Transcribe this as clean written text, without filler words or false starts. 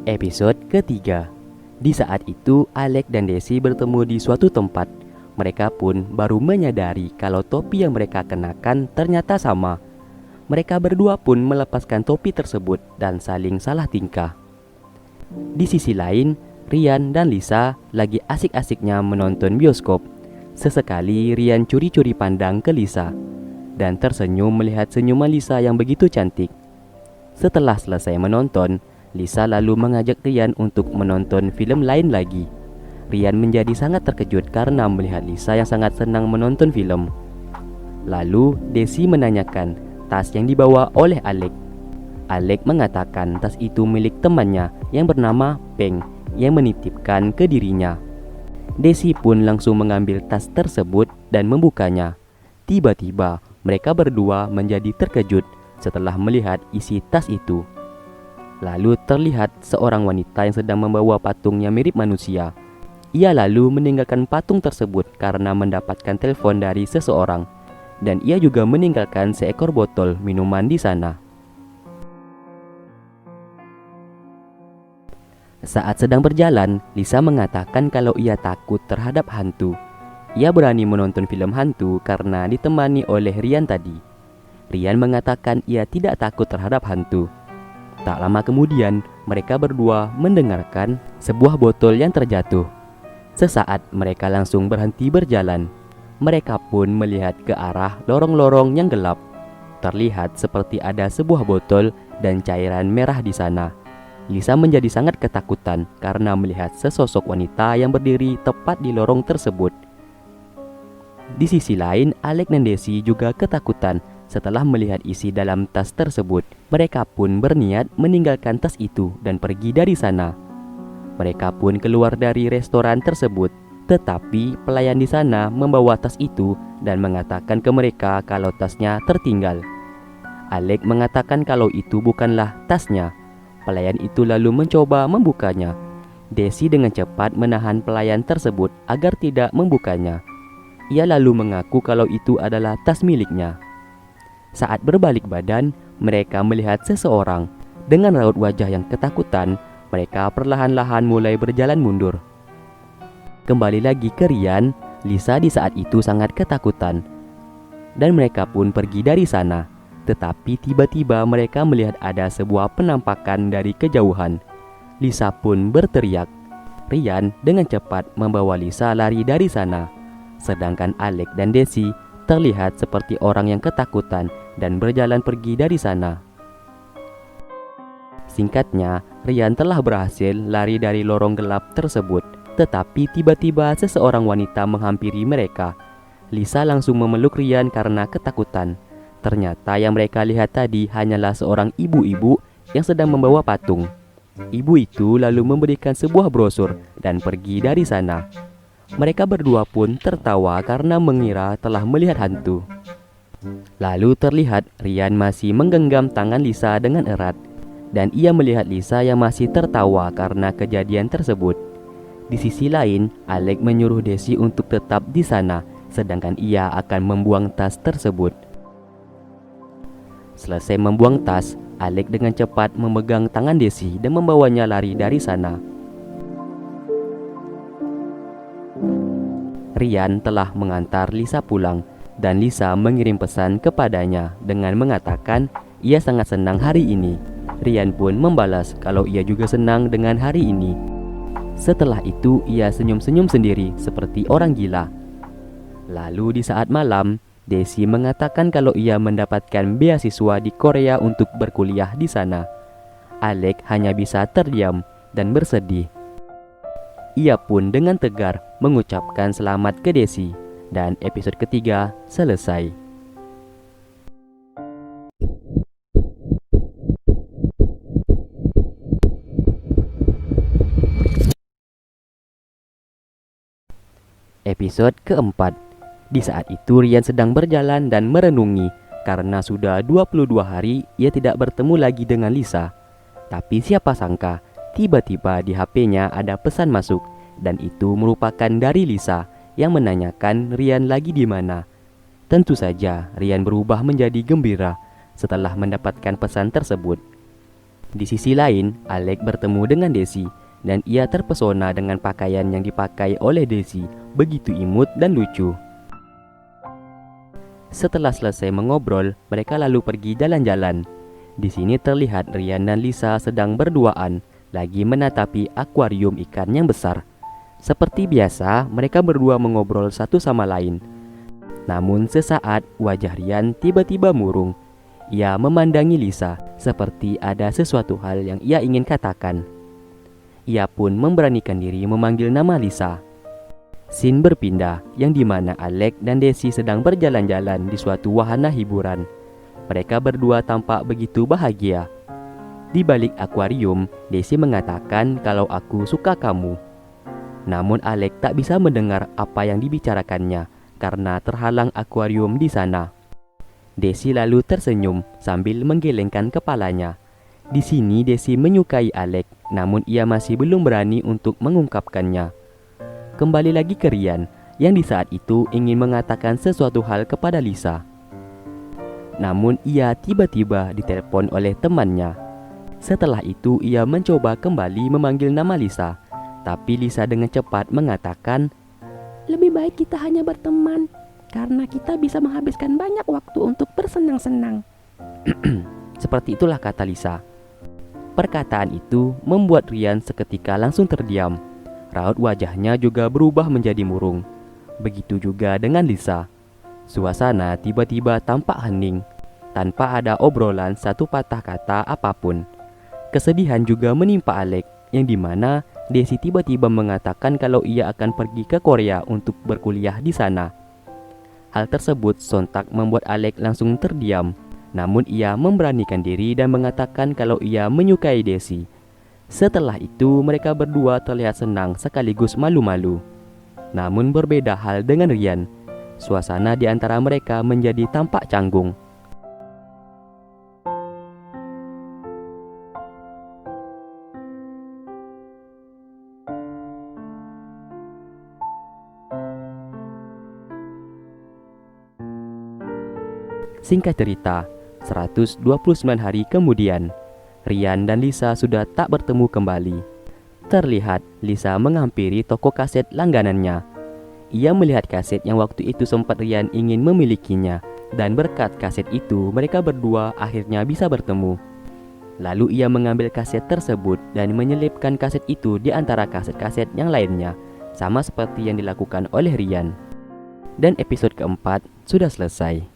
Episode ketiga. Di saat itu, Alex dan Desi bertemu di suatu tempat. Mereka pun baru menyadari kalau topi yang mereka kenakan ternyata sama. Mereka berdua pun melepaskan topi tersebut dan saling salah tingkah. Di sisi lain, Rian dan Lisa lagi asik-asiknya menonton bioskop. Sesekali Rian curi-curi pandang ke Lisa dan tersenyum melihat senyuman Lisa yang begitu cantik. Setelah selesai menonton, Lisa lalu mengajak Rian untuk menonton film lain lagi. Rian menjadi sangat terkejut karena melihat Lisa yang sangat senang menonton film. Lalu Desi menanyakan tas yang dibawa oleh Alex. Alex mengatakan tas itu milik temannya yang bernama Peng yang menitipkan ke dirinya. Desi pun langsung mengambil tas tersebut dan membukanya. Tiba-tiba mereka berdua menjadi terkejut setelah melihat isi tas itu. Lalu terlihat seorang wanita yang sedang membawa patung yang mirip manusia. Ia lalu meninggalkan patung tersebut karena mendapatkan telepon dari seseorang. Dan ia juga meninggalkan seekor botol minuman di sana. Saat sedang berjalan, Lisa mengatakan kalau ia takut terhadap hantu. Ia berani menonton film hantu karena ditemani oleh Rian tadi. Rian mengatakan ia tidak takut terhadap hantu. Tak lama kemudian, mereka berdua mendengarkan sebuah botol yang terjatuh. Sesaat mereka langsung berhenti berjalan. Mereka pun melihat ke arah lorong-lorong yang gelap. Terlihat seperti ada sebuah botol dan cairan merah di sana. Lisa menjadi sangat ketakutan karena melihat sesosok wanita yang berdiri tepat di lorong tersebut. Di sisi lain, Alex dan Desi juga ketakutan setelah melihat isi dalam tas tersebut. Mereka pun berniat meninggalkan tas itu dan pergi dari sana. Mereka pun keluar dari restoran tersebut. Tetapi pelayan di sana membawa tas itu dan mengatakan ke mereka kalau tasnya tertinggal. Alex mengatakan kalau itu bukanlah tasnya. Pelayan itu lalu mencoba membukanya. Desi dengan cepat menahan pelayan tersebut agar tidak membukanya. Ia lalu mengaku kalau itu adalah tas miliknya. Saat berbalik badan, mereka melihat seseorang. Dengan raut wajah yang ketakutan, mereka perlahan-lahan mulai berjalan mundur. Kembali lagi ke Rian, Lisa di saat itu sangat ketakutan. Dan mereka pun pergi dari sana. Tetapi tiba-tiba mereka melihat ada sebuah penampakan dari kejauhan. Lisa pun berteriak. Rian dengan cepat membawa Lisa lari dari sana. Sedangkan Alex dan Desi terlihat seperti orang yang ketakutan dan berjalan pergi dari sana. Singkatnya, Rian telah berhasil lari dari lorong gelap tersebut. Tetapi tiba-tiba seseorang wanita menghampiri mereka. Lisa langsung memeluk Rian karena ketakutan. Ternyata yang mereka lihat tadi hanyalah seorang ibu-ibu yang sedang membawa patung. Ibu itu lalu memberikan sebuah brosur dan pergi dari sana. Mereka berdua pun tertawa karena mengira telah melihat hantu. Lalu terlihat Rian masih menggenggam tangan Lisa dengan erat. Dan ia melihat Lisa yang masih tertawa karena kejadian tersebut. Di sisi lain, Alex menyuruh Desi untuk tetap di sana, sedangkan ia akan membuang tas tersebut. Selesai membuang tas, Alex dengan cepat memegang tangan Desi dan membawanya lari dari sana. Rian telah mengantar Lisa pulang dan Lisa mengirim pesan kepadanya dengan mengatakan ia sangat senang hari ini. Rian pun membalas kalau ia juga senang dengan hari ini. Setelah itu ia senyum-senyum sendiri seperti orang gila. Lalu di saat malam, Desi mengatakan kalau ia mendapatkan beasiswa di Korea untuk berkuliah di sana. Alex hanya bisa terdiam dan bersedih. Ia pun dengan tegar mengucapkan selamat ke Desi. Dan episode ketiga selesai. Episode keempat. Di saat itu Rian sedang berjalan dan merenungi karena sudah 22 hari ia tidak bertemu lagi dengan Lisa. Tapi siapa sangka tiba-tiba di HP-nya ada pesan masuk dan itu merupakan dari Lisa yang menanyakan Rian lagi di mana. Tentu saja Rian berubah menjadi gembira setelah mendapatkan pesan tersebut. Di sisi lain, Alex bertemu dengan Desi dan ia terpesona dengan pakaian yang dipakai oleh Desi, begitu imut dan lucu. Setelah selesai mengobrol, mereka lalu pergi jalan-jalan. Di sini terlihat Rian dan Lisa sedang berduaan, lagi menatapi akuarium ikan yang besar. Seperti biasa, mereka berdua mengobrol satu sama lain. Namun sesaat wajah Rian tiba-tiba murung. Ia memandangi Lisa seperti ada sesuatu hal yang ia ingin katakan. Ia pun memberanikan diri memanggil nama Lisa. Scene berpindah yang dimana Alex dan Desi sedang berjalan-jalan di suatu wahana hiburan. Mereka berdua tampak begitu bahagia. Di balik akuarium, Desi mengatakan kalau aku suka kamu. Namun Alex tak bisa mendengar apa yang dibicarakannya karena terhalang akuarium di sana. Desi lalu tersenyum sambil menggelengkan kepalanya. Di sini Desi menyukai Alex, namun ia masih belum berani untuk mengungkapkannya. Kembali lagi ke Rian, yang di saat itu ingin mengatakan sesuatu hal kepada Lisa. Namun ia tiba-tiba ditelepon oleh temannya. Setelah itu ia mencoba kembali memanggil nama Lisa, tapi Lisa dengan cepat mengatakan, "Lebih baik kita hanya berteman, karena kita bisa menghabiskan banyak waktu untuk bersenang-senang." Seperti itulah kata Lisa. Perkataan itu membuat Rian seketika langsung terdiam. Raut wajahnya juga berubah menjadi murung. Begitu juga dengan Lisa. Suasana tiba-tiba tampak hening, tanpa ada obrolan satu patah kata apapun. Kesedihan juga menimpa Alex, yang dimana Desi tiba-tiba mengatakan kalau ia akan pergi ke Korea untuk berkuliah di sana. Hal tersebut sontak membuat Alex langsung terdiam. Namun ia memberanikan diri dan mengatakan kalau ia menyukai Desi. Setelah itu mereka berdua terlihat senang sekaligus malu-malu. Namun berbeda hal dengan Rian. Suasana di antara mereka menjadi tampak canggung. Singkat cerita, 129 hari kemudian, Rian dan Lisa sudah tak bertemu kembali. Terlihat Lisa menghampiri toko kaset langganannya. Ia melihat kaset yang waktu itu sempat Rian ingin memilikinya, dan berkat kaset itu mereka berdua akhirnya bisa bertemu. Lalu ia mengambil kaset tersebut dan menyelipkan kaset itu di antara kaset-kaset yang lainnya, sama seperti yang dilakukan oleh Rian. Dan episode keempat sudah selesai.